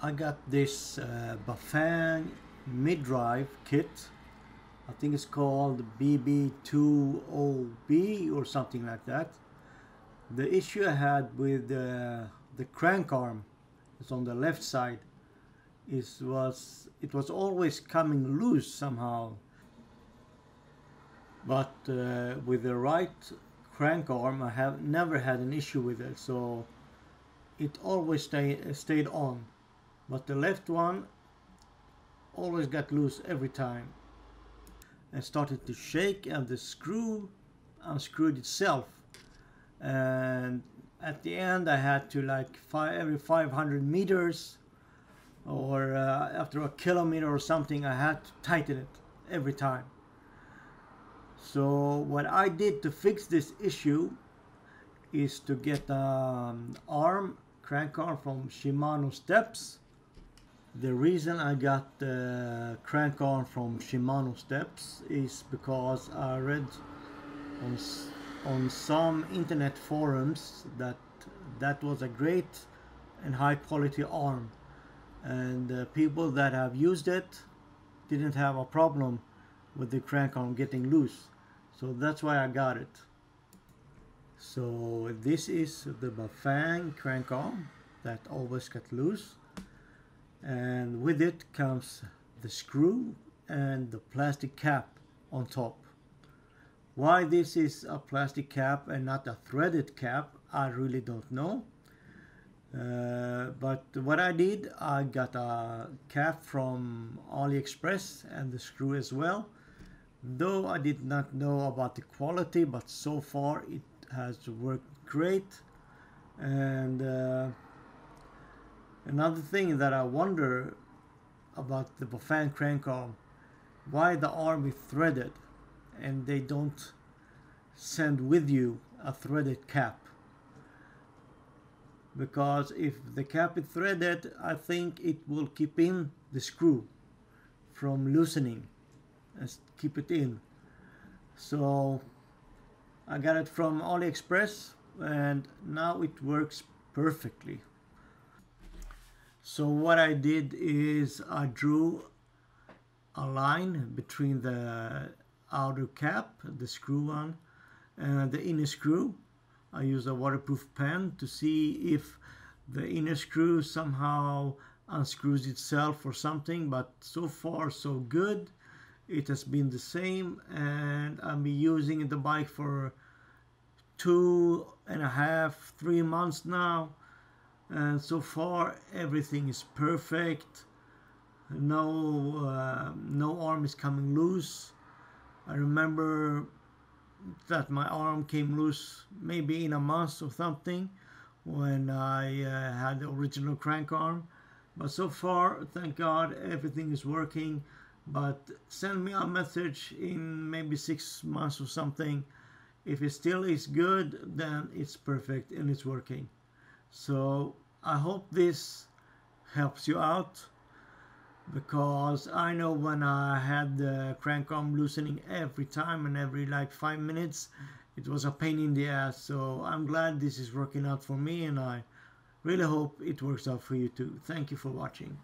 I got this Bafang mid-drive kit. I think it's called BB20B or something like that. The issue I had with the crank arm is on the left side. It was always coming loose somehow. But with the right crank arm, I have never had an issue with it, so it always stayed on. But the left one always got loose every time. It started to shake and the screw unscrewed itself. And at the end I had to, like, every 500 meters or after a kilometer or something, I had to tighten it every time. So what I did to fix this issue is to get an crank arm from Shimano Steps. The reason I got the crank arm from Shimano Steps is because I read on some internet forums that was a great and high quality arm, and people that have used it didn't have a problem with the crank arm getting loose, so that's why I got it. So this is the Bafang crank arm that always got loose, and with it comes the screw and the plastic cap on top. Why this is a plastic cap and not a threaded cap, I really don't know. But what I did, I got a cap from AliExpress and the screw as well. Though I did not know about the quality, but so far it has worked great. And another thing that I wonder about the Bafang crank arm, why the arm is threaded and they don't send with you a threaded cap. Because if the cap is threaded, I think it will keep in the screw from loosening and keep it in. So I got it from AliExpress and now it works perfectly. So what I did is I drew a line between the outer cap, the screw one, and the inner screw. I used a waterproof pen to see if the inner screw somehow unscrews itself or something, but so far so good. It has been the same, and I've been using the bike for 2.5, 3 months now, and so far everything is perfect. No arm is coming loose. I remember that my arm came loose maybe in a month or something when I had the original crank arm, but so far, thank God, everything is working. But send me a message in maybe 6 months or something. If it still is good, then it's perfect and it's working. So I hope this helps you out, because I know when I had the crank arm loosening every time and every like 5 minutes, it was a pain in the ass. So I'm glad this is working out for me, and I really hope it works out for you too. Thank you for watching.